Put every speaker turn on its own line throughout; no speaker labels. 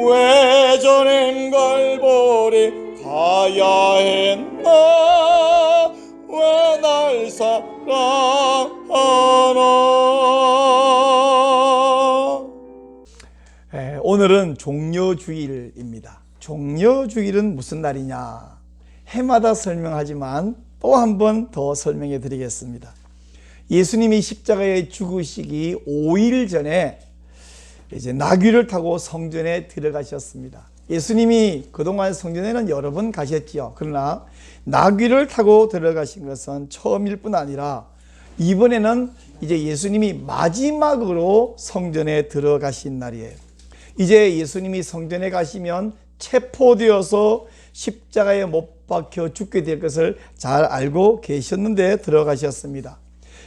왜 저런 걸 보리 가야 했나 왜 날 사랑하나. 오늘은 종려주일입니다. 종려주일은 무슨 날이냐? 해마다 설명하지만 또 한 번 더 설명해 드리겠습니다. 예수님이 십자가에 죽으시기 5일 전에 이제 나귀를 타고 성전에 들어가셨습니다. 예수님이 그동안 성전에는 여러 번 가셨지요. 그러나 나귀를 타고 들어가신 것은 처음일 뿐 아니라 이번에는 이제 예수님이 마지막으로 성전에 들어가신 날이에요. 이제 예수님이 성전에 가시면 체포되어서 십자가에 못 박혀 죽게 될 것을 잘 알고 계셨는데 들어가셨습니다.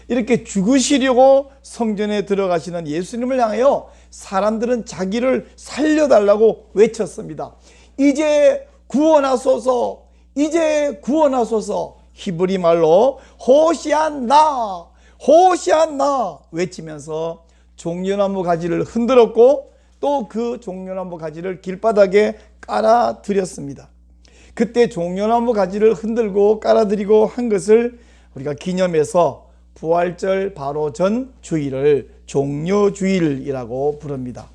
이렇게 죽으시려고 성전에 들어가시는 예수님을 향하여 사람들은 자기를 살려달라고 외쳤습니다. 이제 구원하소서, 이제 구원하소서. 히브리 말로 호시안나, 호시안나 외치면서 종려나무 가지를 흔들었고 또 그 종려나무 가지를 길바닥에 깔아드렸습니다. 그때 종려나무 가지를 흔들고 깔아드리고 한 것을 우리가 기념해서 부활절 바로 전 주일을 종려주일이라고 부릅니다.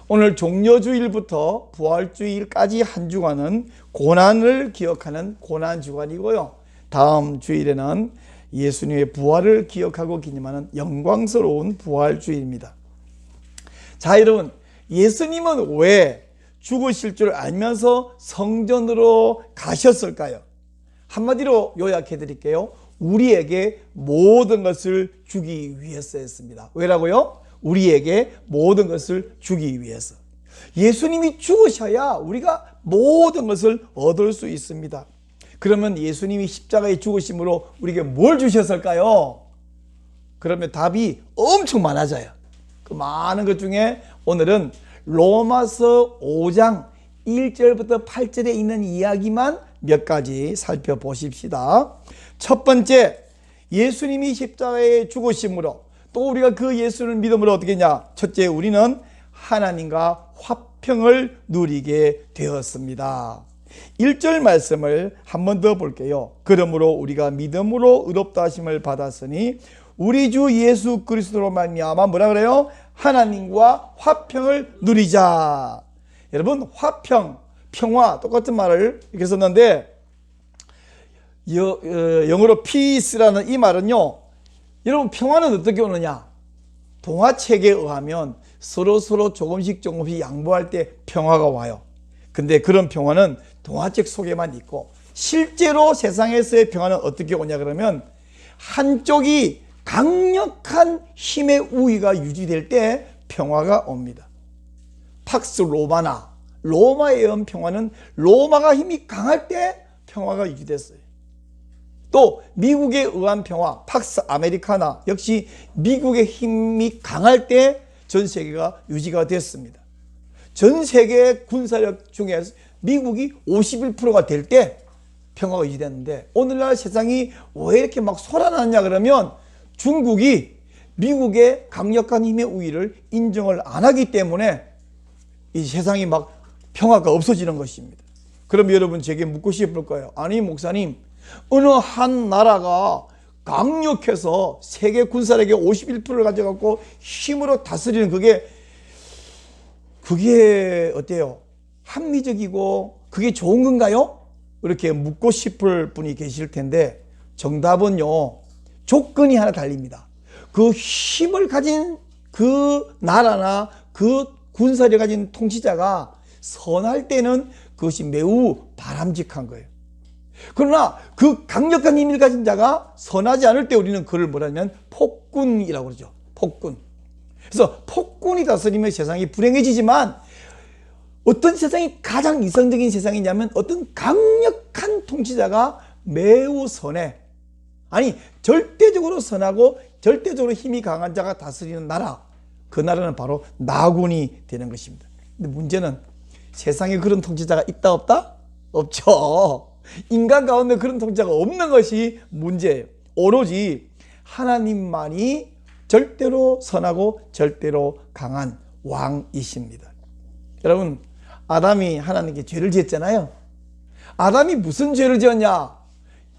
오늘 종려주일부터 부활주일까지 한 주간은 고난을 기억하는 고난주간이고요. 다음 주일에는 예수님의 부활을 기억하고 기념하는 영광스러운 부활주일입니다. 자, 여러분, 예수님은 왜 죽으실 줄 알면서 성전으로 가셨을까요? 한마디로 요약해 드릴게요. 우리에게 모든 것을 주기 위해서였습니다. 왜라고요? 우리에게 모든 것을 주기 위해서. 예수님이 죽으셔야 우리가 모든 것을 얻을 수 있습니다. 그러면 예수님이 십자가에 죽으심으로 우리에게 뭘 주셨을까요? 그러면 답이 엄청 많아져요. 그 많은 것 중에 오늘은 로마서 5장 1절부터 8절에 있는 이야기만 몇 가지 살펴보십시다. 첫 번째, 예수님이 십자가에 죽으심으로 또 우리가 그 예수를 믿음으로 어떻게 했냐? 첫째, 우리는 하나님과 화평을 누리게 되었습니다. 1절 말씀을 한 번 더 볼게요. 그러므로 우리가 믿음으로 의롭다 하심을 받았으니 우리 주 예수 그리스도로 말미암아 뭐라 그래요? 하나님과 화평을 누리자. 여러분, 화평, 평화 똑같은 말을 이렇게 썼는데 영어로 peace라는 이 말은요, 여러분 평화는 어떻게 오느냐? 동화책에 의하면 서로 조금씩 양보할 때 평화가 와요. 근데 그런 평화는 동화책 속에만 있고 실제로 세상에서의 평화는 어떻게 오냐 그러면 한쪽이 강력한 힘의 우위가 유지될 때 평화가 옵니다. 팍스 로마나 로마에 의한 평화는 로마가 힘이 강할 때 평화가 유지됐어요. 또 미국에 의한 평화, 팍스 아메리카나 역시 미국의 힘이 강할 때 전 세계가 유지가 됐습니다. 전 세계 군사력 중에 미국이 51%가 될 때 평화가 유지됐는데 오늘날 세상이 왜 이렇게 막 소란하냐 그러면 중국이 미국의 강력한 힘의 우위를 인정을 안 하기 때문에 이 세상이 막 평화가 없어지는 것입니다. 그럼 여러분 제게 묻고 싶을 거예요. 아니 목사님, 어느 한 나라가 강력해서 세계 군사력의 51%를 가져갖고 힘으로 다스리는 그게 어때요? 합리적이고 그게 좋은 건가요? 이렇게 묻고 싶을 분이 계실 텐데 정답은요, 조건이 하나 달립니다. 그 힘을 가진 그 나라나 그 군사력을 가진 통치자가 선할 때는 그것이 매우 바람직한 거예요. 그러나 그 강력한 힘을 가진 자가 선하지 않을 때 우리는 그를 뭐라면 폭군이라고 그러죠. 폭군. 그래서 폭군이 다스리면 세상이 불행해지지만 어떤 세상이 가장 이상적인 세상이냐면 어떤 강력한 통치자가 매우 선해. 아니 절대적으로 선하고 절대적으로 힘이 강한 자가 다스리는 나라, 그 나라는 바로 나군이 되는 것입니다. 근데 문제는 세상에 그런 통치자가 있다 없다? 없죠. 인간 가운데 그런 통치자가 없는 것이 문제예요. 오로지 하나님만이 절대로 선하고 절대로 강한 왕이십니다. 여러분, 아담이 하나님께 죄를 지었잖아요. 아담이 무슨 죄를 지었냐?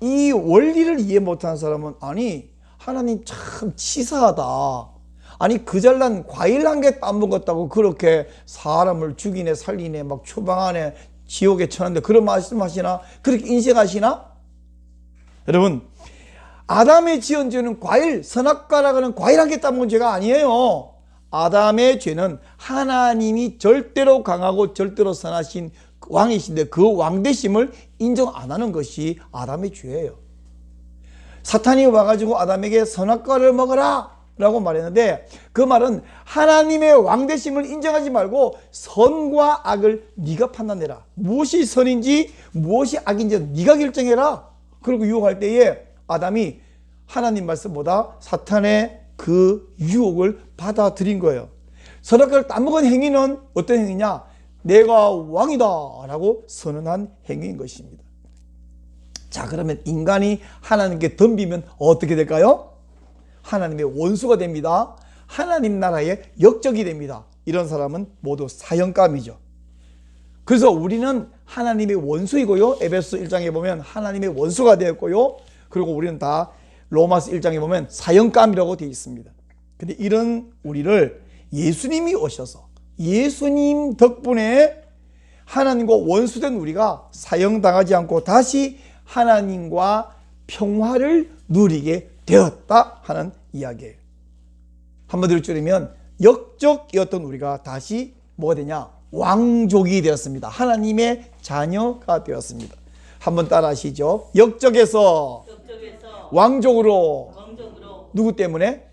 이 원리를 이해 못하는 사람은 아니 하나님 참 치사하다. 아니 그 잘난 과일 한 개 따먹었다고 그렇게 사람을 죽이네 살리네 막 추방하네 지옥에 쳐는데 그런 말씀하시나? 그렇게 인식하시나? 여러분 아담의 지은 죄는 과일 선악과라고 하는 과일 한 개 따먹은 죄가 아니에요. 아담의 죄는 하나님이 절대로 강하고 절대로 선하신 왕이신데 그 왕되심을 인정 안 하는 것이 아담의 죄예요. 사탄이 와가지고 아담에게 선악과를 먹어라 라고 말했는데 그 말은 하나님의 왕되심을 인정하지 말고 선과 악을 네가 판단해라. 무엇이 선인지 무엇이 악인지 네가 결정해라. 그리고 유혹할 때에 아담이 하나님 말씀보다 사탄의 그 유혹을 받아들인 거예요. 선악과를 따먹은 행위는 어떤 행위냐? 내가 왕이다 라고 선언한 행위인 것입니다. 자, 그러면 인간이 하나님께 덤비면 어떻게 될까요? 하나님의 원수가 됩니다. 하나님 나라의 역적이 됩니다. 이런 사람은 모두 사형감이죠. 그래서 우리는 하나님의 원수이고요. 에베소 1장에 보면 하나님의 원수가 되었고요. 그리고 우리는 다 로마서 1장에 보면 사형감이라고 되어 있습니다. 근데 이런 우리를 예수님이 오셔서 예수님 덕분에 하나님과 원수된 우리가 사형당하지 않고 다시 하나님과 평화를 누리게 되었다 하는 이야기예요. 한마디로 줄이면 역적이었던 우리가 다시 뭐가 되냐? 왕족이 되었습니다. 하나님의 자녀가 되었습니다. 한번 따라 하시죠. 역적에서 왕족으로. 누구 때문에?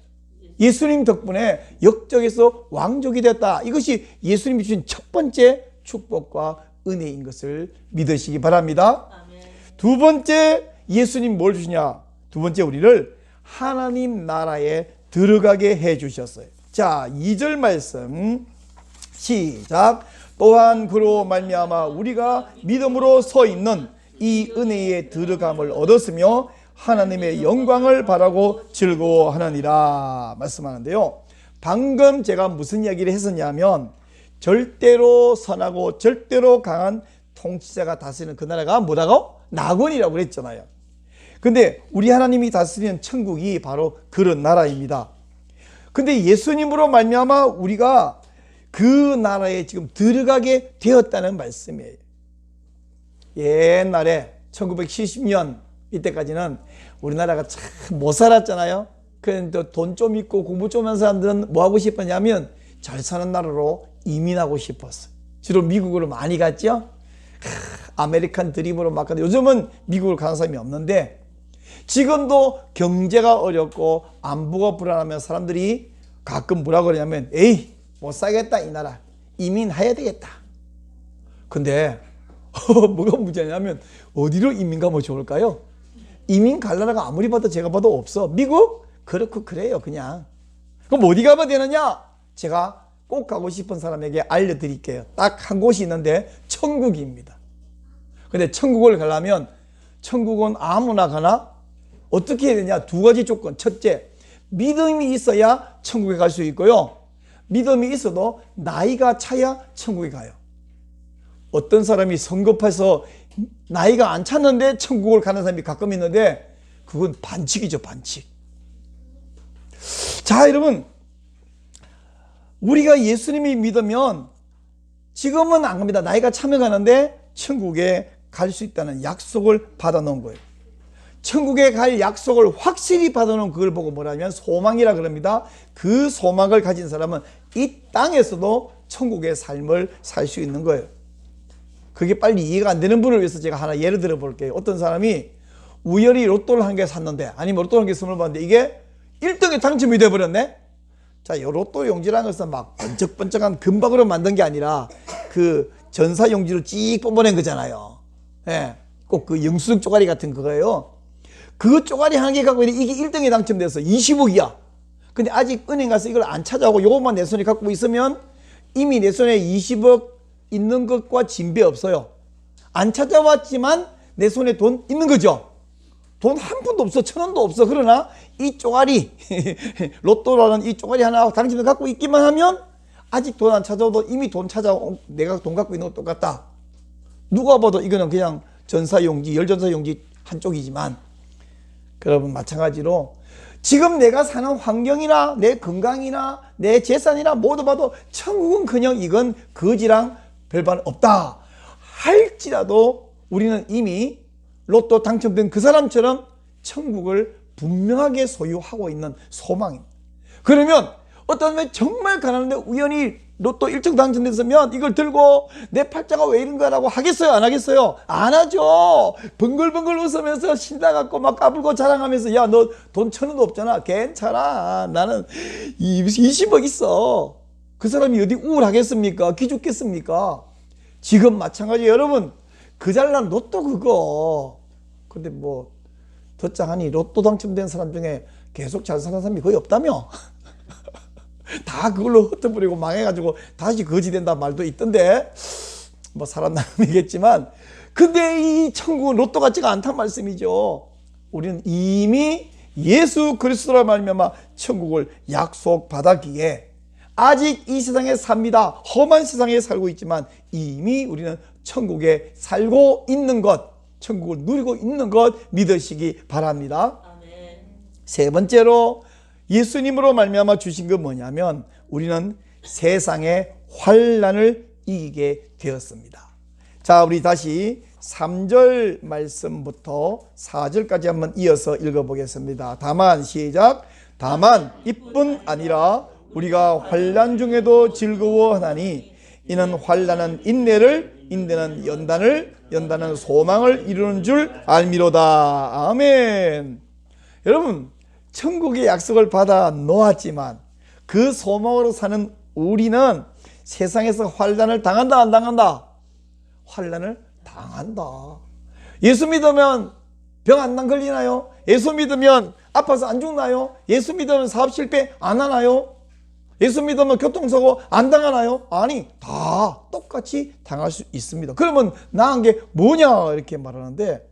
예수님 덕분에 역적에서 왕족이 되었다. 이것이 예수님이 주신 첫 번째 축복과 은혜인 것을 믿으시기 바랍니다. 아멘. 두 번째 예수님 뭘 주시냐? 두 번째 우리를 하나님 나라에 들어가게 해 주셨어요. 자, 2절 말씀 시작. 또한 그로 말미암아 우리가 믿음으로 서 있는 이 은혜에 들어감을 얻었으며 하나님의 영광을 바라고 즐거워하느니라 말씀하는데요. 방금 제가 무슨 이야기를 했었냐면 절대로 선하고 절대로 강한 통치자가 다스리는 그 나라가 뭐라고? 낙원이라고 그랬잖아요. 근데 우리 하나님이 다스리는 천국이 바로 그런 나라입니다. 근데 예수님으로 말미암아 우리가 그 나라에 지금 들어가게 되었다는 말씀이에요. 옛날에 1970년 이때까지는 우리나라가 참 못 살았잖아요. 그런데 돈 좀 있고 공부 좀 하는 사람들은 뭐 하고 싶었냐면 잘 사는 나라로 이민하고 싶었어요. 주로 미국으로 많이 갔죠. 아메리칸 드림으로 막 가는데 요즘은 미국으로 가는 사람이 없는데 지금도 경제가 어렵고 안보가 불안하면 사람들이 가끔 뭐라 그러냐면 에이 못 살겠다 이 나라 이민해야 되겠다. 근데 뭐가 문제냐면 어디로 이민 가면 좋을까요? 이민 갈 나라가 아무리 봐도 제가 봐도 없어. 미국? 그렇고 그래요 그냥. 그럼 어디 가면 되느냐? 제가 꼭 가고 싶은 사람에게 알려드릴게요. 딱 한 곳이 있는데 천국입니다. 근데 천국을 가려면 천국은 아무나 가나? 어떻게 해야 되냐? 두 가지 조건. 첫째, 믿음이 있어야 천국에 갈 수 있고요. 믿음이 있어도 나이가 차야 천국에 가요. 어떤 사람이 성급해서 나이가 안 찼는데 천국을 가는 사람이 가끔 있는데 그건 반칙이죠, 반칙. 자, 여러분, 우리가 예수님이 믿으면 지금은 안 갑니다. 나이가 차면 가는데 천국에 갈 수 있다는 약속을 받아놓은 거예요. 천국에 갈 약속을 확실히 받아놓은 그걸 보고 뭐라면 소망이라 그럽니다. 그 소망을 가진 사람은 이 땅에서도 천국의 삶을 살 수 있는 거예요. 그게 빨리 이해가 안 되는 분을 위해서 제가 하나 예를 들어 볼게요. 어떤 사람이 우연히 로또를 한 개 샀는데 아니면 로또 한 개 선물 받는데 이게 1등에 당첨이 돼버렸네. 자, 이 로또 용지라는 것은 막 번쩍번쩍한 금박으로 만든 게 아니라 그 전사 용지로 찍 뽑아낸 거잖아요. 예, 꼭 그 영수증 쪼가리 같은 그거예요. 그 쪼가리 한 개 갖고 있는데 이게 1등에 당첨돼서 20억이야. 근데 아직 은행 가서 이걸 안 찾아오고 이것만 내 손에 갖고 있으면 이미 내 손에 20억 있는 것과 진배 없어요. 안 찾아왔지만 내 손에 돈 있는 거죠. 돈 한 푼도 없어, 1,000원도 없어. 그러나 이 쪼가리 로또라는 이 쪼가리 하나 당첨을 갖고 있기만 하면 아직 돈 안 찾아오도 이미 돈 찾아오, 내가 돈 갖고 있는 거 똑같다. 누가 봐도 이거는 그냥 전사용지, 열전사용지 한쪽이지만, 여러분 마찬가지로 지금 내가 사는 환경이나 내 건강이나 내 재산이나 모두 봐도 천국은 그냥 이건 거지랑 별반 없다 할지라도 우리는 이미 로또 당첨된 그 사람처럼 천국을 분명하게 소유하고 있는 소망입니다. 그러면 어떤 왜 정말 가난한데 우연히 로또 1등 당첨됐으면 이걸 들고 내 팔자가 왜 이런 거라고 하겠어요? 안 하겠어요? 안 하죠. 벙글벙글 웃으면서 신나 갖고 막 까불고 자랑하면서 야, 너 돈 1,000원도 없잖아. 괜찮아. 나는 20억 있어. 그 사람이 어디 우울하겠습니까? 기죽겠습니까? 지금 마찬가지. 여러분 그 잘난 로또 그거. 근데 뭐 듣자하니 로또 당첨된 사람 중에 계속 잘 사는 사람이 거의 없다며. 다 그걸로 흩어버리고 망해가지고 다시 거지 된다 말도 있던데, 뭐 사람 나름이겠지만, 근데 이 천국은 로또 같지가 않단 말씀이죠. 우리는 이미 예수 그리스도라 말미암아 천국을 약속받았기에 아직 이 세상에 삽니다. 험한 세상에 살고 있지만 이미 우리는 천국에 살고 있는 것, 천국을 누리고 있는 것 믿으시기 바랍니다. 아멘. 세 번째로 예수님으로 말미암아 주신 건 뭐냐면 우리는 세상의 환난을 이기게 되었습니다. 자, 우리 다시 3절 말씀부터 4절까지 한번 이어서 읽어보겠습니다. 다만 시작. 다만 이뿐 아니라 우리가 환난 중에도 즐거워하나니 이는 환난은 인내를, 인내는 연단을, 연단은 소망을 이루는 줄 알미로다. 아멘. 여러분 천국의 약속을 받아 놓았지만 그 소망으로 사는 우리는 세상에서 환난을 당한다 안 당한다? 환난을 당한다. 예수 믿으면 병 안 걸리나요? 예수 믿으면 아파서 안 죽나요? 예수 믿으면 사업 실패 안 하나요? 예수 믿으면 교통사고 안 당하나요? 아니, 다 똑같이 당할 수 있습니다. 그러면 나은 게 뭐냐 이렇게 말하는데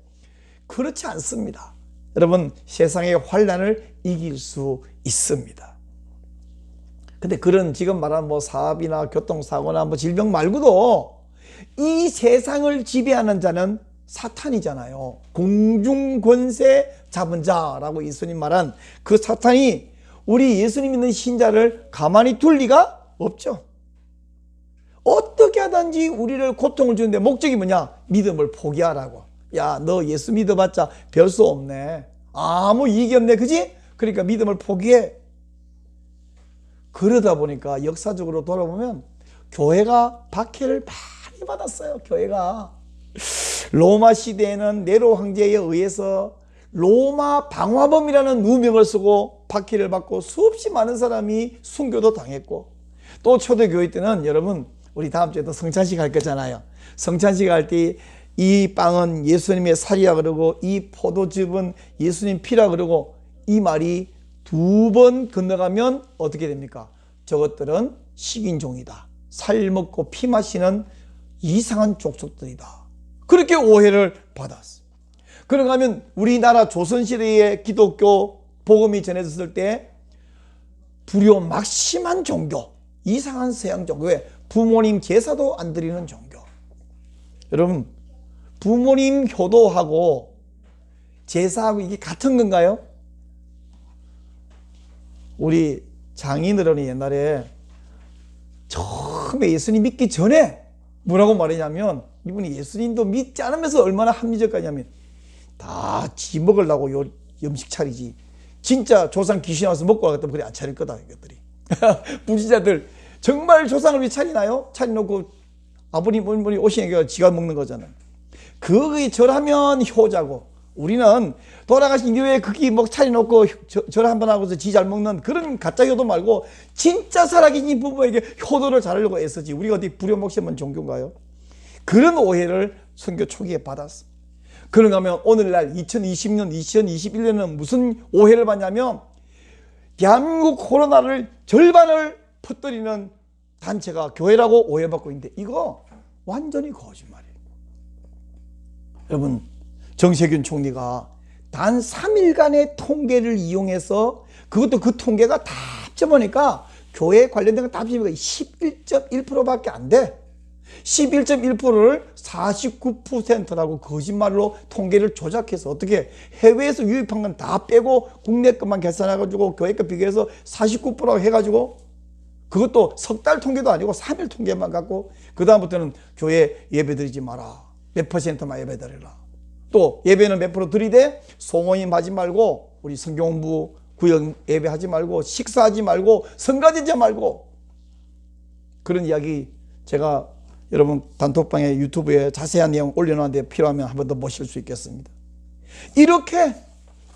그렇지 않습니다. 여러분 세상의 환난을 이길 수 있습니다. 근데 그런 지금 말하는 뭐 사업이나 교통사고나 뭐 질병 말고도 이 세상을 지배하는 자는 사탄이잖아요. 공중권세 잡은 자라고 예수님 말한 그 사탄이 우리 예수님 믿는 신자를 가만히 둘 리가 없죠. 어떻게 하든지 우리를 고통을 주는데 목적이 뭐냐? 믿음을 포기하라고. 야, 너 예수 믿어봤자 별 수 없네. 아무 이익이 없네. 그지? 그러니까 믿음을 포기해. 그러다 보니까 역사적으로 돌아보면 교회가 박해를 많이 받았어요. 교회가. 로마 시대에는 네로 황제에 의해서 로마 방화범이라는 누명을 쓰고 박해를 받고 수없이 많은 사람이 순교도 당했고, 또 초대교회 때는 여러분 우리 다음 주에도 성찬식 할 거잖아요. 성찬식 할 때 이 빵은 예수님의 살이라 그러고 이 포도즙은 예수님 피라 그러고 이 말이 2번 건너가면 어떻게 됩니까? 저것들은 식인종이다. 살 먹고 피 마시는 이상한 족속들이다. 그렇게 오해를 받았어. 그런가 하면 우리나라 조선시대에 기독교 복음이 전해졌을 때 불효 막심한 종교, 이상한 서양 종교, 왜? 부모님 제사도 안 드리는 종교. 여러분 부모님 효도하고 제사하고 이게 같은 건가요? 우리 장인어른이 옛날에 처음에 예수님 믿기 전에 뭐라고 말했냐면, 이분이 예수님도 믿지 않으면서 얼마나 합리적이냐면 다 지 먹으려고 요 음식 차리지 진짜 조상 귀신 와서 먹고 가겠다면 그래 안 차릴 거다 이것들이. 부지자들 정말 조상을 위해 차리나요? 차려놓고 아버님 어머니 오시니까 지가 먹는 거잖아요. 그게 절하면 효자고, 우리는 돌아가신 이후에 그게 뭐 차려놓고 절 한번 하고서 지 잘 먹는 그런 가짜 효도 말고 진짜 살아계신 부부에게 효도를 잘하려고 애쓰지. 우리가 어디 부려먹시면 종교인가요? 그런 오해를 선교 초기에 받았어. 그런가 하면 오늘날 2020년, 2021년은 무슨 오해를 받냐면 대한민국 코로나를 절반을 퍼뜨리는 단체가 교회라고 오해받고 있는데 이거 완전히 거짓말이에요. 여러분 정세균 총리가 단 3일간의 통계를 이용해서, 그것도 그 통계가 다 합쳐보니까 교회 관련된 건 다 합치면 11.1%밖에 안 돼. 11.1%를 49%라고 거짓말로 통계를 조작해서 어떻게 해외에서 유입한 건 다 빼고 국내 것만 계산해가지고 교회 것 비교해서 49%라고 해가지고 그것도 석 달 통계도 아니고 3일 통계만 갖고 그 다음부터는 교회 예배 드리지 마라. 몇 %만 예배 드리라. 또 예배는 몇 프로 드리되 소모임 하지 말고 우리 성경 공부 구역 예배 하지 말고 식사하지 말고 성가지지 말고 그런 이야기 제가 여러분 단톡방에 유튜브에 자세한 내용 올려놨는데 필요하면 한 번 더 보실 수 있겠습니다. 이렇게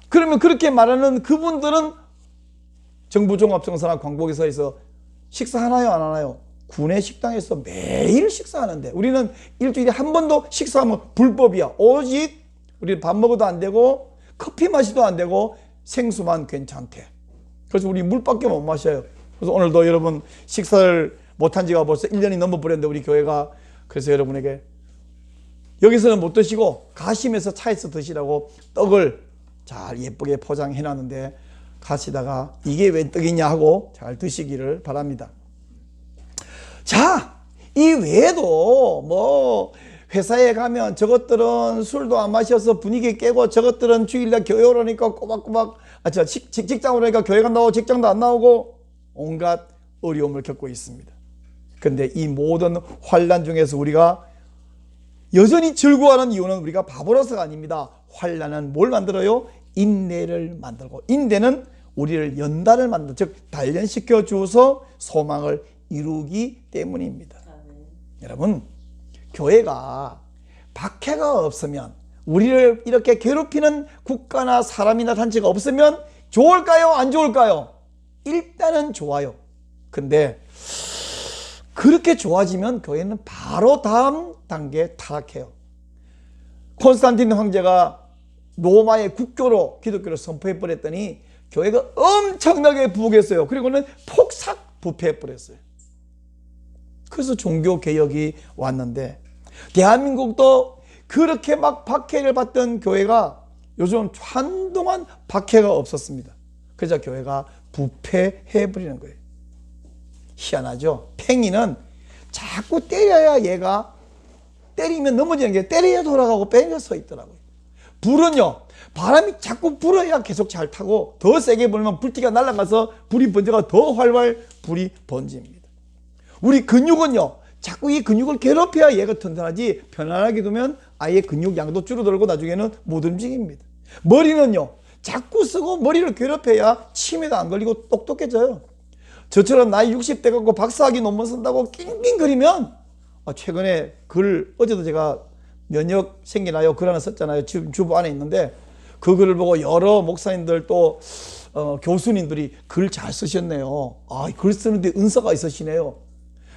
그러면 그렇게 말하는 그분들은 정부 종합정서나 광복에서에서 식사하나요 안 하나요? 구내 식당에서 매일 식사하는데 우리는 일주일에 한 번도 식사하면 불법이야. 오직 우리 밥 먹어도 안 되고 커피 마셔도 안 되고 생수만 괜찮대. 그래서 우리 물밖에 못 마셔요. 그래서 오늘도 여러분 식사를 못한 지가 벌써 1년이 넘어버렸는데 우리 교회가 그래서 여러분에게 여기서는 못 드시고 가시면서 차에서 드시라고 떡을 잘 예쁘게 포장해 놨는데 가시다가 이게 웬 떡이냐 하고 잘 드시기를 바랍니다. 자, 이 외에도 뭐 회사에 가면 저것들은 술도 안 마셔서 분위기 깨고 저것들은 주일날 교회 오라니까 꼬박꼬박 직장 오라니까 교회 간다고 직장도 안 나오고 온갖 어려움을 겪고 있습니다. 그런데 이 모든 환난 중에서 우리가 여전히 즐거워하는 이유는 우리가 바보라서가 아닙니다. 환난은 뭘 만들어요? 인내를 만들고 인내는 우리를 연단을 만들어 즉 단련시켜 주어서 소망을 이루기 때문입니다. 여러분 교회가 박해가 없으면 우리를 이렇게 괴롭히는 국가나 사람이나 단체가 없으면 좋을까요? 안 좋을까요? 일단은 좋아요. 근데 그렇게 좋아지면 교회는 바로 다음 단계에 타락해요. 콘스탄틴 황제가 로마의 국교로 기독교를 선포해 버렸더니 교회가 엄청나게 부흥했어요. 그리고는 폭삭 부패해 버렸어요. 그래서 종교개혁이 왔는데 대한민국도 그렇게 막 박해를 받던 교회가 요즘 한동안 박해가 없었습니다. 그래서 교회가 부패해 버리는 거예요. 희한하죠. 팽이는 자꾸 때려야 얘가 때리면 넘어지는 게 때려야 돌아가고 빼면 서 있더라고요. 불은요 바람이 자꾸 불어야 계속 잘 타고 더 세게 불면 불티가 날아가서 불이 번져가 더 활활 불이 번집니다. 우리 근육은요 자꾸 이 근육을 괴롭혀야 얘가 튼튼하지 편안하게 두면 아예 근육 양도 줄어들고 나중에는 못 움직입니다. 머리는요 자꾸 쓰고 머리를 괴롭혀야 치매도 안 걸리고 똑똑해져요. 저처럼 나이 60대 갖고 박사학위 논문 쓴다고 낑낑거리면 최근에 어제도 제가 면역 생기나요? 글 하나 썼잖아요. 지금 주부 안에 있는데 그 글을 보고 여러 목사님들 또 교수님들이 글 잘 쓰셨네요. 글 쓰는데 은사가 있으시네요.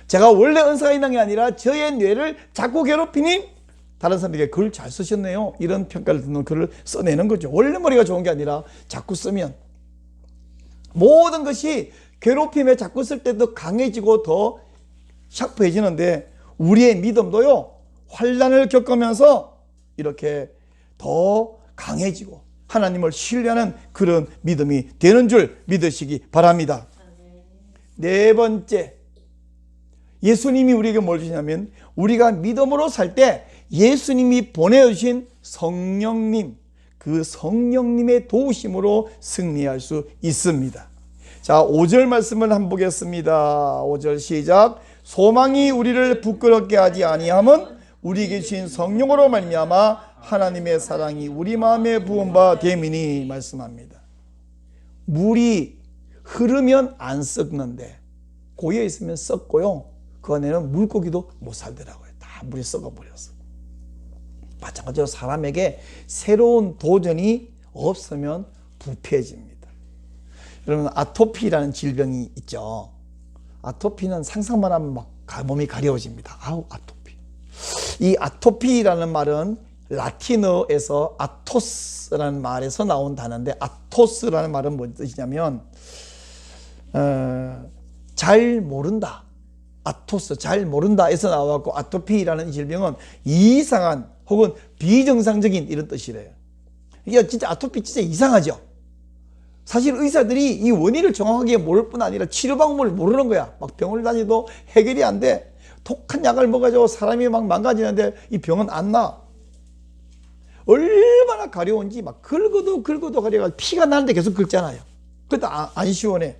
제가 원래 은사가 있는 게 아니라 저의 뇌를 자꾸 괴롭히니 다른 사람에게 글 잘 쓰셨네요. 이런 평가를 듣는 글을 써내는 거죠. 원래 머리가 좋은 게 아니라 자꾸 쓰면 모든 것이 괴롭힘에 자꾸 쓸 때 더 강해지고 더 샤프해지는데 우리의 믿음도요 환난을 겪으면서 이렇게 더 강해지고 하나님을 신뢰하는 그런 믿음이 되는 줄 믿으시기 바랍니다. 네 번째, 예수님이 우리에게 뭘 주시냐면 우리가 믿음으로 살 때 예수님이 보내주신 성령님, 그 성령님의 도우심으로 승리할 수 있습니다. 자, 5절 말씀을 한번 보겠습니다. 5절 시작. 소망이 우리를 부끄럽게 하지 아니함은 우리에게 주신 성령으로 말미암아 하나님의 사랑이 우리 마음에 부은 바 됨이니 말씀합니다. 물이 흐르면 안 썩는데 고여 있으면 썩고요. 그 안에는 물고기도 못 살더라고요. 다 물이 썩어버려서. 마찬가지로 사람에게 새로운 도전이 없으면 부패해집니다. 여러분 아토피라는 질병이 있죠. 아토피는 상상만 하면 막 몸이 가려워집니다. 아토피. 이 아토피라는 말은 라틴어에서 아토스라는 말에서 나온 단어인데 아토스라는 말은 무슨 뜻이냐면 잘 모른다. 아토스 잘 모른다에서 나왔고 아토피라는 질병은 이상한 혹은 비정상적인 이런 뜻이래요. 이게 진짜 아토피 진짜 이상하죠. 사실 의사들이 이 원인을 정확하게 모를 뿐 아니라 치료 방법을 모르는 거야. 막 병원을 다니도 해결이 안 돼. 독한 약을 먹어가지고 사람이 막 망가지는데 이 병은 안 나. 얼마나 가려운지 막 긁어도 가려가 피가 나는데 계속 긁잖아요. 그것도 안 시원해.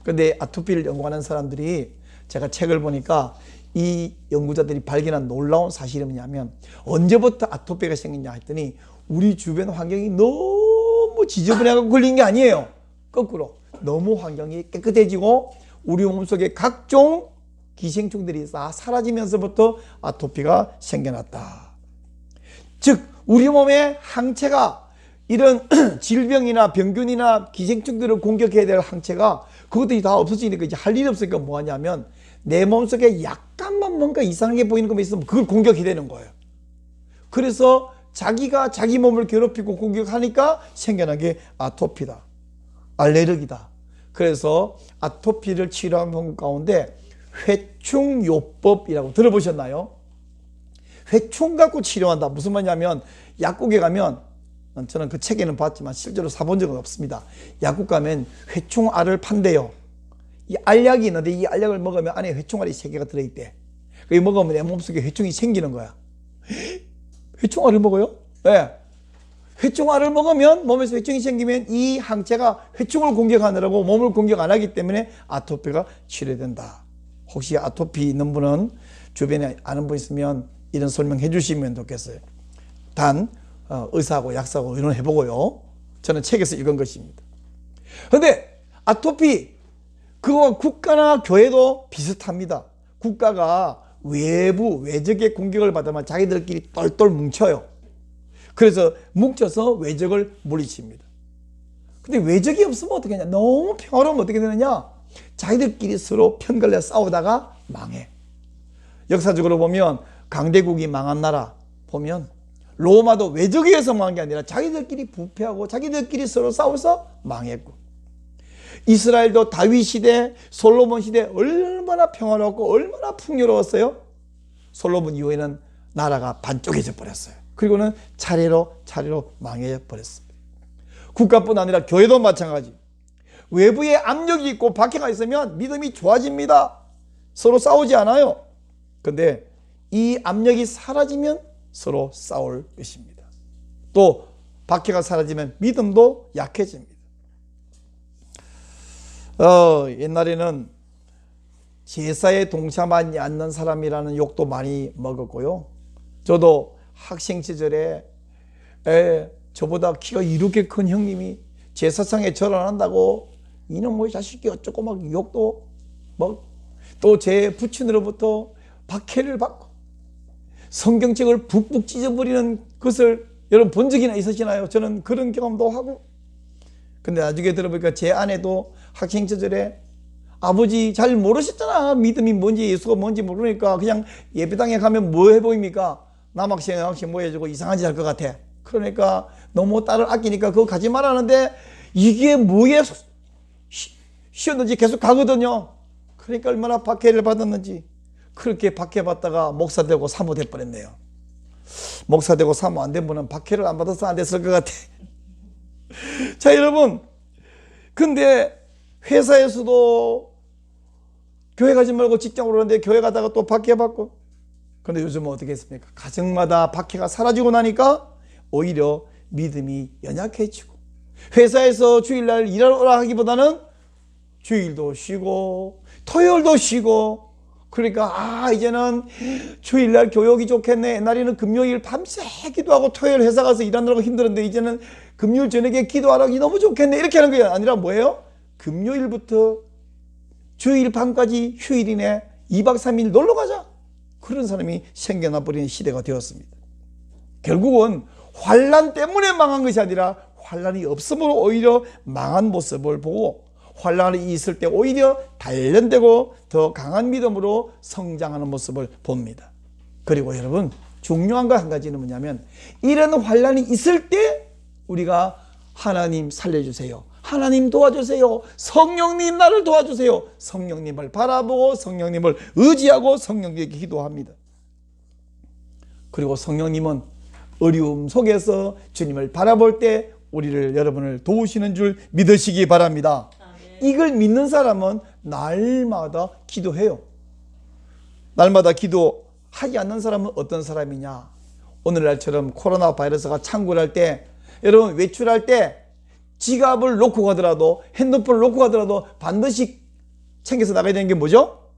근데 아토피를 연구하는 사람들이 제가 책을 보니까 이 연구자들이 발견한 놀라운 사실이 뭐냐면 언제부터 아토피가 생겼냐 했더니 우리 주변 환경이 너무 지저분해갖고 걸린 게 아니에요. 거꾸로 너무 환경이 깨끗해지고 우리 몸속에 각종 기생충들이 다 사라지면서부터 아토피가 생겨났다. 즉 우리 몸의 항체가 이런 질병이나 병균이나 기생충들을 공격해야 될 항체가 그것들이 다 없어지니까 이제 할 일이 없으니까 뭐 하냐면 내 몸속에 약간만 뭔가 이상하게 보이는 것만 있으면 그걸 공격해야 되는 거예요. 그래서 자기가 자기 몸을 괴롭히고 공격하니까 생겨난 게 아토피다. 알레르기다. 그래서 아토피를 치료하는 방법 가운데 회충요법이라고 들어보셨나요? 회충 갖고 치료한다. 무슨 말이냐면 약국에 가면 저는 그 책에는 봤지만 실제로 사본 적은 없습니다. 약국 가면 회충알을 판대요. 이 알약이 있는데 이 알약을 먹으면 안에 회충알이 3개가 들어있대. 그게 먹으면 내 몸속에 회충이 생기는 거야. 회충알을 먹어요? 네. 회충알을 먹으면 몸에서 회충이 생기면 이 항체가 회충을 공격하느라고 몸을 공격 안 하기 때문에 아토피가 치료된다. 혹시 아토피 있는 분은 주변에 아는 분 있으면 이런 설명해 주시면 좋겠어요. 단 의사하고 약사하고 의논해 보고요. 저는 책에서 읽은 것입니다. 그런데 아토피 그거와 국가나 교회도 비슷합니다. 국가가 외적의 공격을 받으면 자기들끼리 똘똘 뭉쳐요. 그래서 뭉쳐서 외적을 물리칩니다. 근데 외적이 없으면 어떻게 하냐? 너무 평화로우면 어떻게 되느냐? 자기들끼리 서로 편갈려 싸우다가 망해. 역사적으로 보면 강대국이 망한 나라 보면 로마도 외적에 의해서 망한 게 아니라 자기들끼리 부패하고 자기들끼리 서로 싸워서 망했고, 이스라엘도 다윗 시대, 솔로몬 시대 얼마나 평화로웠고 얼마나 풍요로웠어요. 솔로몬 이후에는 나라가 반쪽해져 버렸어요. 그리고는 차례로 망해 버렸습니다. 국가뿐 아니라 교회도 마찬가지. 외부에 압력이 있고 박해가 있으면 믿음이 좋아집니다. 서로 싸우지 않아요. 근데 이 압력이 사라지면 서로 싸울 것입니다. 또 박해가 사라지면 믿음도 약해집니다. 옛날에는 제사에 동참하지 않는 사람이라는 욕도 많이 먹었고요. 저도 학생 시절에 저보다 키가 이렇게 큰 형님이 제사상에 절 안 한다고 이놈의 자식이 어쩌고 막 욕도 먹고, 또 제 부친으로부터 박해를 받고 성경책을 북북 찢어버리는 것을 여러분 본 적이나 있으시나요? 저는 그런 경험도 하고. 근데 나중에 들어보니까 제 아내도 학생 시절에 아버지 잘 모르셨잖아. 믿음이 뭔지 예수가 뭔지 모르니까 그냥 예배당에 가면 뭐 해 보입니까? 남학생 여학생 모여주고 이상한 짓 할 것 같아. 그러니까 너무 딸을 아끼니까 그거 가지 말라는데 이게 뭐에 쉬었는지 계속 가거든요. 그러니까 얼마나 박해를 받았는지. 그렇게 박해받다가 목사 되고 사모 될 뻔했네요. 목사 되고 사모 안 된 분은 박해를 안 받아서 안 됐을 것 같아. 자, 여러분, 근데 회사에서도 교회 가지 말고 직장으로 오는데 교회 가다가 또 박해받고. 근데 요즘은 어떻게 했습니까? 가정마다 박해가 사라지고 나니까 오히려 믿음이 연약해지고, 회사에서 주일날 일하러 오라 하기보다는 주일도 쉬고 토요일도 쉬고, 그러니까 이제는 주일날 교육이 좋겠네. 옛날에는 금요일 밤새 기도하고 토요일 회사 가서 일하느라고 힘들었는데 이제는 금요일 저녁에 기도하라고 너무 좋겠네. 이렇게 하는 게 아니라 뭐예요? 금요일부터 주일 밤까지 휴일이네. 2박 3일 놀러 가자. 그런 사람이 생겨나 버리는 시대가 되었습니다. 결국은 환난 때문에 망한 것이 아니라 환난이 없음으로 오히려 망한 모습을 보고, 환난이 있을 때 오히려 단련되고 더 강한 믿음으로 성장하는 모습을 봅니다. 그리고 여러분, 중요한 거 한 가지는 뭐냐면, 이런 환난이 있을 때 우리가 하나님 살려주세요, 하나님 도와주세요, 성령님 나를 도와주세요, 성령님을 바라보고 성령님을 의지하고 성령님에게 기도합니다. 그리고 성령님은 어려움 속에서 주님을 바라볼 때 우리를 여러분을 도우시는 줄 믿으시기 바랍니다. 이걸 믿는 사람은 날마다 기도해요. 날마다 기도하지 않는 사람은 어떤 사람이냐? 오늘날처럼 코로나 바이러스가 창궐할 때, 여러분 외출할 때 지갑을 놓고 가더라도, 핸드폰을 놓고 가더라도 반드시 챙겨서 나가야 되는 게 뭐죠?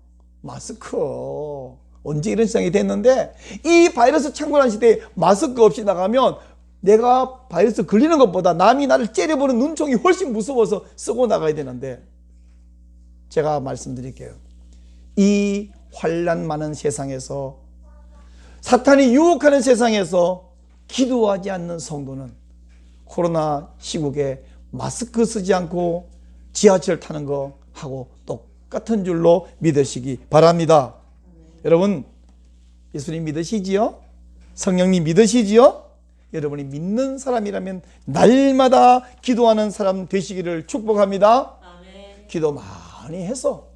마스크. 언제 이런 세상이 됐는데, 이 바이러스 창궐한 시대에 마스크 없이 나가면 내가 바이러스 걸리는 것보다 남이 나를 째려보는 눈총이 훨씬 무서워서 쓰고 나가야 되는데, 제가 말씀드릴게요. 이 환난 많은 세상에서, 사탄이 유혹하는 세상에서 기도하지 않는 성도는 코로나 시국에 마스크 쓰지 않고 지하철 타는 거 하고 똑같은 줄로 믿으시기 바랍니다. 여러분, 예수님 믿으시지요? 성령님 믿으시지요? 여러분이 믿는 사람이라면 날마다 기도하는 사람 되시기를 축복합니다. 아멘. 기도 많이 해서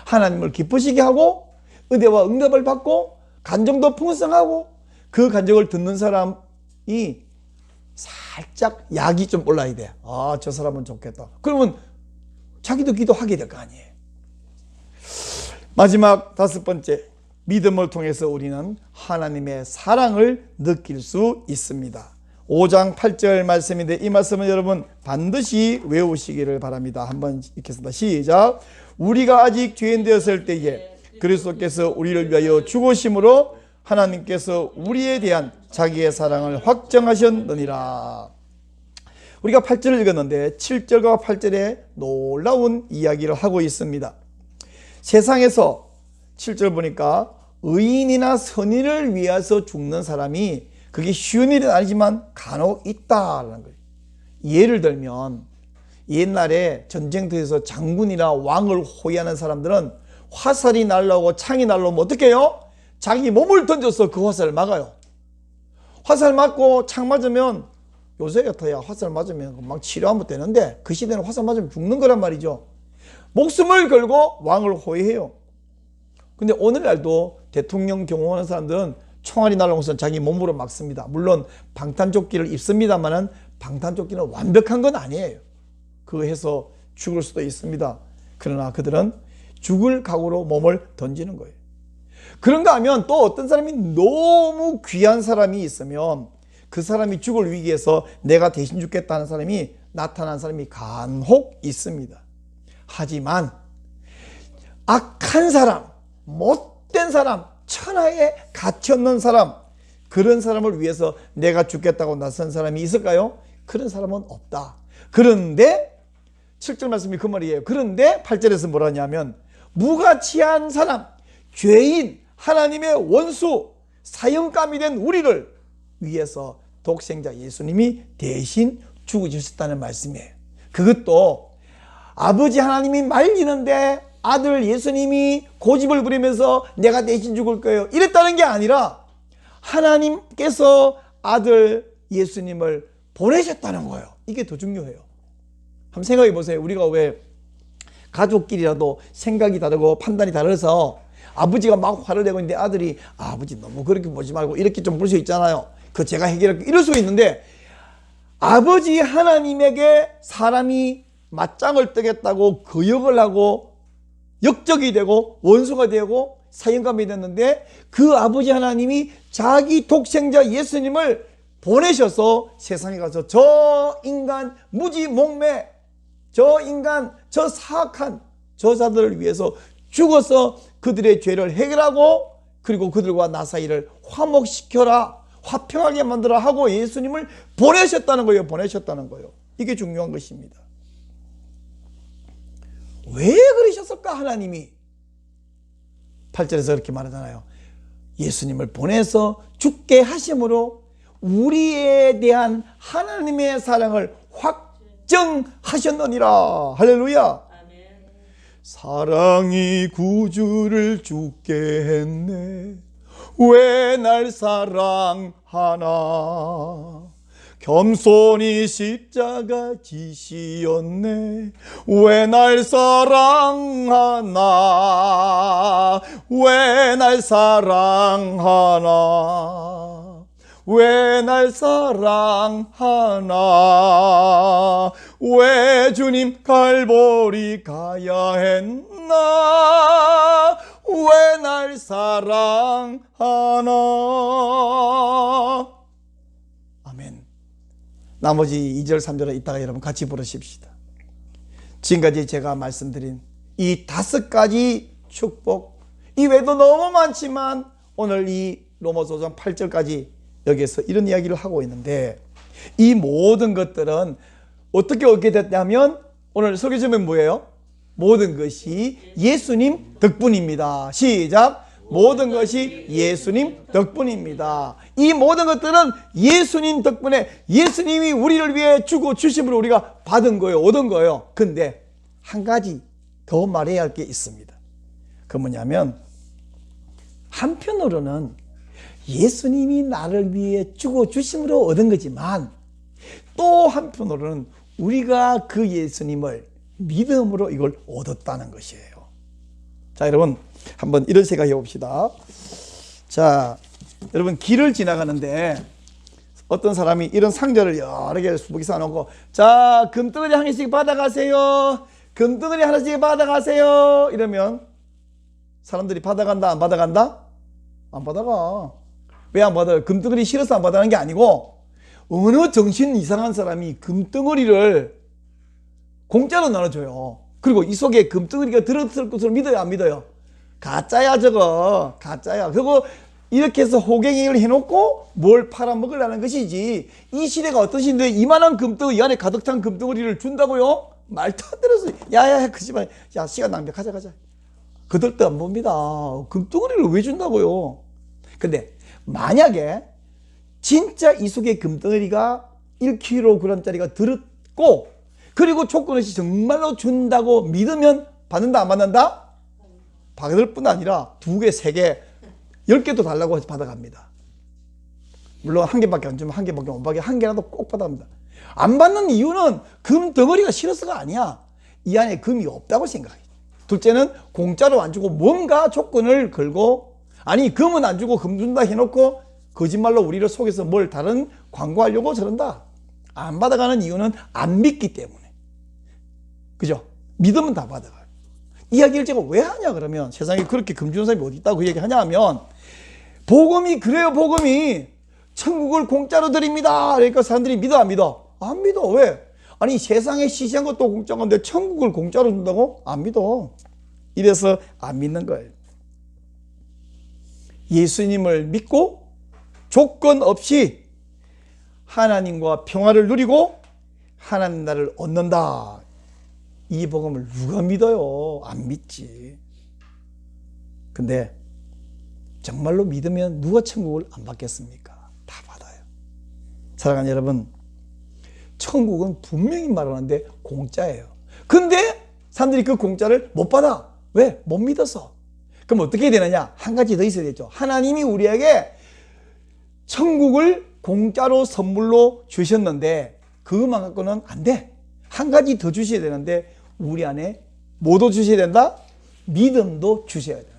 하나님을 기쁘시게 하고 은혜와 응답을 받고 간정도 풍성하고, 그 간정을 듣는 사람이 살짝 약이 좀 올라야 돼. 아, 저 사람은 좋겠다. 그러면 자기도 기도하게 될 거 아니에요. 마지막 5번째, 믿음을 통해서 우리는 하나님의 사랑을 느낄 수 있습니다. 5장 8절 말씀인데, 이 말씀은 여러분 반드시 외우시기를 바랍니다. 한번 읽겠습니다. 시작. 우리가 아직 죄인 되었을 때에 그리스도께서 우리를 위하여 죽으심으로 하나님께서 우리에 대한 자기의 사랑을 확정하셨느니라. 우리가 8절을 읽었는데 7절과 8절에 놀라운 이야기를 하고 있습니다. 세상에서 7절 보니까 의인이나 선인을 위해서 죽는 사람이 그게 쉬운 일은 아니지만 간혹 있다라는 거예요. 예를 들면 옛날에 전쟁터에서 장군이나 왕을 호위하는 사람들은 화살이 날라오고 창이 날라오면 어떻게 해요? 자기 몸을 던져서 그 화살을 막아요. 화살 맞고 창 맞으면, 요새 같아야 화살 맞으면 막 치료하면 되는데, 그 시대는 화살 맞으면 죽는 거란 말이죠. 목숨을 걸고 왕을 호위해요. 근데 오늘날도 대통령 경호하는 사람들은 총알이 날라오면서 자기 몸으로 막습니다. 물론 방탄조끼를 입습니다만은 방탄조끼는 완벽한 건 아니에요. 그거 해서 죽을 수도 있습니다. 그러나 그들은 죽을 각오로 몸을 던지는 거예요. 그런가 하면 또 어떤 사람이 너무 귀한 사람이 있으면 그 사람이 죽을 위기에서 내가 대신 죽겠다는 사람이 나타난 사람이 간혹 있습니다. 하지만 악한 사람, 못된 사람, 천하에 가치없는 사람, 그런 사람을 위해서 내가 죽겠다고 나선 사람이 있을까요? 그런 사람은 없다. 그런데 7절 말씀이 그 말이에요. 그런데 8절에서 뭐라냐면, 무가치한 사람, 죄인, 하나님의 원수, 사형감이 된 우리를 위해서 독생자 예수님이 대신 죽으셨다는 말씀이에요. 그것도 아버지 하나님이 말리는데 아들 예수님이 고집을 부리면서 내가 대신 죽을 거예요, 이랬다는 게 아니라 하나님께서 아들 예수님을 보내셨다는 거예요. 이게 더 중요해요. 한번 생각해 보세요. 우리가 왜 가족끼리라도 생각이 다르고 판단이 다르서 아버지가 막 화를 내고 있는데 아들이 아버지 너무 그렇게 보지 말고 이렇게 좀 볼 수 있잖아요. 그 제가 해결할게, 이럴 수가 있는데, 아버지 하나님에게 사람이 맞짱을 뜨겠다고 거역을 하고 역적이 되고 원수가 되고 사형감이 됐는데, 그 아버지 하나님이 자기 독생자 예수님을 보내셔서 세상에 가서 저 인간 무지몽매, 저 인간, 저 사악한 저 자들을 위해서 죽어서 그들의 죄를 해결하고, 그리고 그들과 나 사이를 화목시켜라, 화평하게 만들어 하고 예수님을 보내셨다는 거예요. 보내셨다는 거예요. 이게 중요한 것입니다. 왜 그러셨을까? 하나님이 8절에서 그렇게 말하잖아요. 예수님을 보내서 죽게 하심으로 우리에 대한 하나님의 사랑을 확정하셨느니라. 할렐루야. 사랑이 구주를 죽게 했네. 왜 날 사랑하나. 겸손히 십자가 지시었네. 왜 날 사랑하나. 왜 날 사랑하나. 왜 날 사랑하나 왜 주님 갈보리 가야 했나 왜 날 사랑하나. 아멘. 나머지 2절 3절은 이따가 여러분 같이 부르십시다. 지금까지 제가 말씀드린 이 5가지 축복 이외에도 너무 많지만 오늘 이 로마서 5장 8절까지 여기에서 이런 이야기를 하고 있는데 이 모든 것들은 어떻게 얻게 됐냐면 오늘 설교 제목은 뭐예요? 모든 것이 예수님 덕분입니다. 시작. 모든 것이 예수님 덕분입니다. 이 모든 것들은 예수님 덕분에 예수님이 우리를 위해 주고 주심으로 우리가 받은 거예요. 얻은 거예요. 근데 한 가지 더 말해야 할 게 있습니다. 그 뭐냐면 한편으로는 예수님이 나를 위해 주고 주심으로 얻은 거지만 또 한편으로는 우리가 그 예수님을 믿음으로 이걸 얻었다는 것이에요. 자, 여러분 한번 이런 생각해 봅시다. 자, 여러분 길을 지나가는데 어떤 사람이 이런 상자를 여러 개를 수북이 쌓아놓고 자, 금덩어리 한 개씩 받아가세요. 금덩어리 하나씩 받아가세요. 이러면 사람들이 받아간다 안 받아간다? 안 받아가. 왜 안 받아요? 금덩어리 싫어서 안 받아가는 게 아니고 어느 정신 이상한 사람이 금덩어리를 공짜로 나눠줘요. 그리고 이 속에 금덩어리가 들었을 것으로 믿어요 안 믿어요? 가짜야 저거. 가짜야. 그리고 이렇게 해서 호갱이를 해놓고 뭘 팔아먹으려는 것이지. 이 시대가 어떤 시대인데 이만한 금덩어리 이 안에 가득 찬 금덩어리를 준다고요? 말도 안 되는 야야야 그지만 야 시간 낭비야 가자. 그들도 안 봅니다. 금덩어리를 왜 준다고요? 근데 만약에 진짜 이 속에 금덩어리가 1kg짜리가 들었고 그리고 조건 없이 정말로 준다고 믿으면 받는다 안 받는다? 받을 뿐 아니라 2개, 3개, 10개도 달라고 해서 받아갑니다. 물론 1개밖에 안 주면 1개밖에 못 받게 1개라도 꼭 받아갑니다. 안 받는 이유는 금 덩어리가 싫어서가 아니야. 이 안에 금이 없다고 생각해. 둘째는 공짜로 안 주고 뭔가 조건을 걸고 아니 금은 안 주고 금 준다 해놓고 거짓말로 우리를 속여서 뭘 다른 광고하려고 저런다. 안 받아가는 이유는 안 믿기 때문에. 그죠? 믿으면 다 받아가요. 이야기를 제가 왜 하냐 그러면 세상에 그렇게 금 주는 사람이 어디 있다고 그 얘기 하냐 하면 복음이 그래요. 복음이 천국을 공짜로 드립니다. 그러니까 사람들이 믿어 안 믿어? 안 믿어. 왜? 아니 세상에 시시한 것도 공짜인 건데 천국을 공짜로 준다고? 안 믿어. 이래서 안 믿는 거예요. 예수님을 믿고 조건 없이 하나님과 평화를 누리고 하나님 나라를 얻는다. 이 복음을 누가 믿어요? 안 믿지. 근데 정말로 믿으면 누가 천국을 안 받겠습니까? 다 받아요. 사랑하는 여러분, 천국은 분명히 말하는데 공짜예요. 근데 사람들이 그 공짜를 못 받아. 왜? 못 믿어서. 그럼 어떻게 해야 되느냐? 한 가지 더 있어야 되죠. 하나님이 우리에게 천국을 공짜로 선물로 주셨는데 그것만 갖고는 안 돼. 한 가지 더 주셔야 되는데 우리 안에 뭐도 주셔야 된다? 믿음도 주셔야 된다.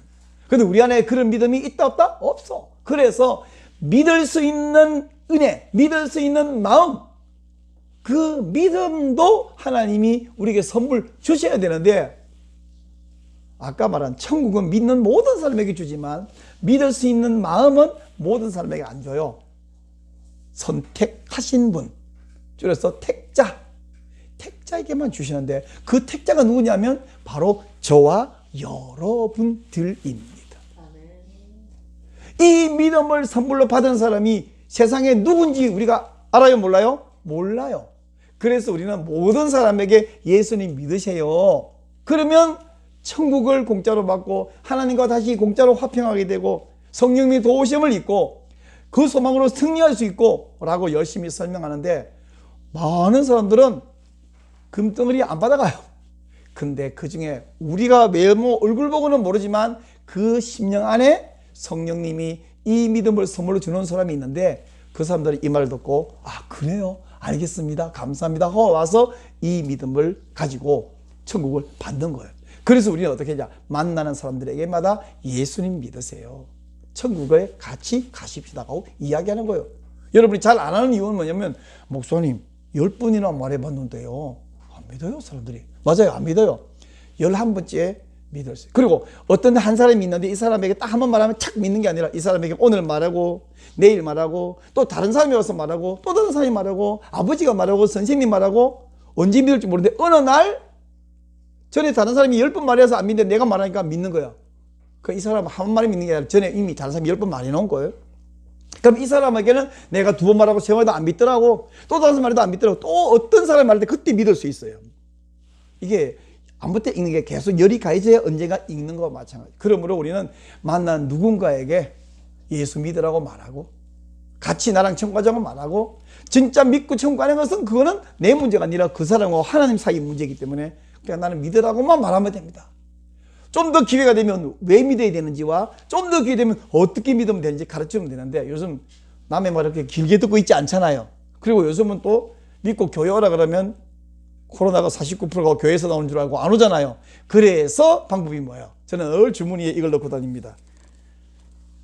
근데 우리 안에 그런 믿음이 있다 없다? 없어. 그래서 믿을 수 있는 은혜, 믿을 수 있는 마음, 그 믿음도 하나님이 우리에게 선물 주셔야 되는데 아까 말한 천국은 믿는 모든 사람에게 주지만 믿을 수 있는 마음은 모든 사람에게 안 줘요. 선택하신 분, 줄여서 택자, 택자에게만 주시는데 그 택자가 누구냐면 바로 저와 여러분들입니다. 이 믿음을 선물로 받은 사람이 세상에 누군지 우리가 알아요? 몰라요? 몰라요. 그래서 우리는 모든 사람에게 예수님 믿으세요. 그러면 천국을 공짜로 받고 하나님과 다시 공짜로 화평하게 되고 성령님의 도우심을 입고 그 소망으로 승리할 수 있고 라고 열심히 설명하는데 많은 사람들은 금덩어리 안 받아가요. 근데 그 중에 우리가 외모 얼굴 보고는 모르지만 그 심령 안에 성령님이 이 믿음을 선물로 주는 사람이 있는데 그 사람들이 이 말을 듣고 아 그래요? 알겠습니다. 감사합니다. 하고 와서 이 믿음을 가지고 천국을 받는 거예요. 그래서 우리는 어떻게 하냐? 만나는 사람들에게마다 예수님 믿으세요. 천국에 같이 가십시다 하고 이야기하는 거예요. 여러분이 잘 안 하는 이유는 뭐냐면, 목사님 10번이나 말해봤는데요, 안 믿어요 사람들이. 맞아요, 안 믿어요. 11번째 믿을 수 있어요. 그리고 어떤 한 사람이 있는데 이 사람에게 딱 한 번 말하면 착 믿는 게 아니라, 이 사람에게 오늘 말하고 내일 말하고 또 다른 사람이 와서 말하고 또 다른 사람이 말하고 아버지가 말하고 선생님이 말하고 언제 믿을지 모르는데, 어느 날 전에 다른 사람이 10번 말해서 안 믿는데 내가 말하니까 믿는 거야. 그 이 사람 한 말이 믿는 게 아니라 전에 이미 다른 사람이 10번 말해놓은 거예요. 그럼 이 사람에게는 내가 2번 말하고 3번 말해도 안 믿더라고, 또 다른 사람 말해도 안 믿더라고, 또 어떤 사람이 말할 때 그때 믿을 수 있어요. 이게 아무 때 읽는 게 계속 열이 가해져야 언젠가 읽는 거와 마찬가지. 그러므로 우리는 만난 누군가에게 예수 믿으라고 말하고 같이 나랑 천국 가자고 말하고, 진짜 믿고 천국 가는 것은 그거는 내 문제가 아니라 그 사람과 하나님 사이 문제이기 때문에 그냥 나는 믿으라고만 말하면 됩니다. 좀 더 기회가 되면 왜 믿어야 되는지와 좀 더 기회 되면 어떻게 믿으면 되는지 가르치면 되는데, 요즘 남의 말을 그렇게 길게 듣고 있지 않잖아요. 그리고 요즘은 또 믿고 교회 오라 그러면 코로나가 49%가 교회에서 나오는 줄 알고 안 오잖아요. 그래서 방법이 뭐예요? 저는 늘 주머니에 이걸 넣고 다닙니다.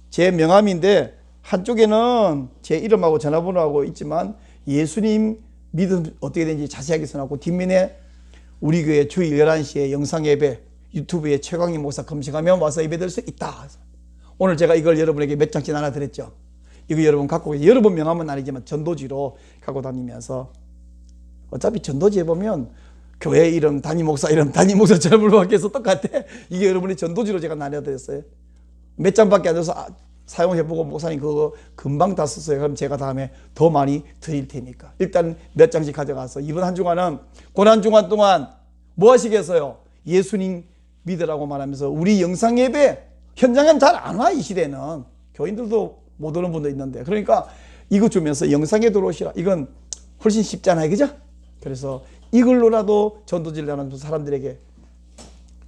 제 명함인데 한쪽에는 제 이름하고 전화번호하고 있지만 예수님 믿음 어떻게 되는지 자세하게 써놨고, 뒷면에 우리 교회 주일 11시에 영상 예배, 유튜브에 최광희 목사 검색하면 와서 예배드릴 수 있다. 오늘 제가 이걸 여러분에게 몇 장씩 나눠드렸죠. 이거 여러분 갖고 계세요. 여러분 명함은 아니지만 전도지로 갖고 다니면서, 어차피 전도지에 보면 교회 이름, 담임 목사 이름, 담임 목사 전화번호 밖에서 똑같아. 이게 여러분이 전도지로 제가 나눠드렸어요. 몇 장밖에 안 돼서 사용해보고 목사님 그거 금방 다 썼어요. 그럼 제가 다음에 더 많이 드릴 테니까 일단 몇 장씩 가져가서 이번 한 주간은 고난주간 동안 뭐 하시겠어요? 예수님 믿으라고 말하면서, 우리 영상 예배 현장엔 잘 안 와. 이 시대는 교인들도 못 오는 분도 있는데, 그러니까 이거 주면서 영상에 들어오시라. 이건 훨씬 쉽잖아요, 그죠? 그래서 이걸로라도 전도지를 나누는 사람들에게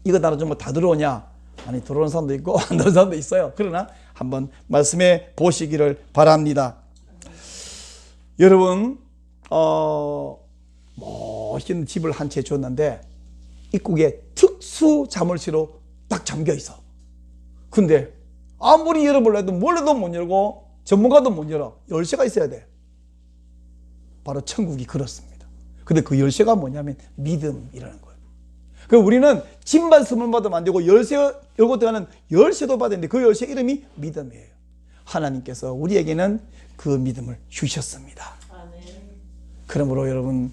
이거 나눠주면 다 들어오냐? 아니, 들어오는 사람도 있고 안 들어오는 사람도 있어요. 그러나 한번 말씀해 보시기를 바랍니다. 여러분, 멋진 집을 한 채 줬는데 입구에 특수 자물쇠로 딱 잠겨 있어. 근데 아무리 열어보려도 몰라도 못 열고 전문가도 못 열어. 열쇠가 있어야 돼. 바로 천국이 그렇습니다. 근데 그 열쇠가 뭐냐면 믿음이라는 거예요. 그 우리는 집만 선물 받으면 안 되고 열쇠 열고 들어가는 열쇠도 받아야 되는데, 그 열쇠 이름이 믿음이에요. 하나님께서 우리에게는 그 믿음을 주셨습니다. 그러므로 여러분,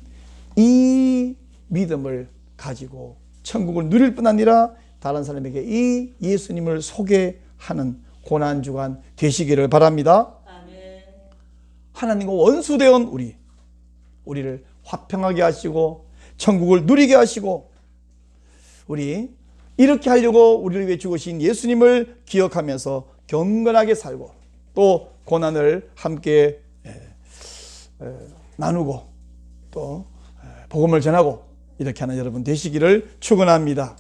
이 믿음을 가지고 천국을 누릴 뿐 아니라 다른 사람에게 이 예수님을 소개하는 고난주간 되시기를 바랍니다. 하나님과 원수되온 우리를 화평하게 하시고 천국을 누리게 하시고, 우리 이렇게 하려고 우리를 위해 죽으신 예수님을 기억하면서 경건하게 살고 또 고난을 함께 나누고 또 복음을 전하고 이렇게 하는 여러분 되시기를 축원합니다.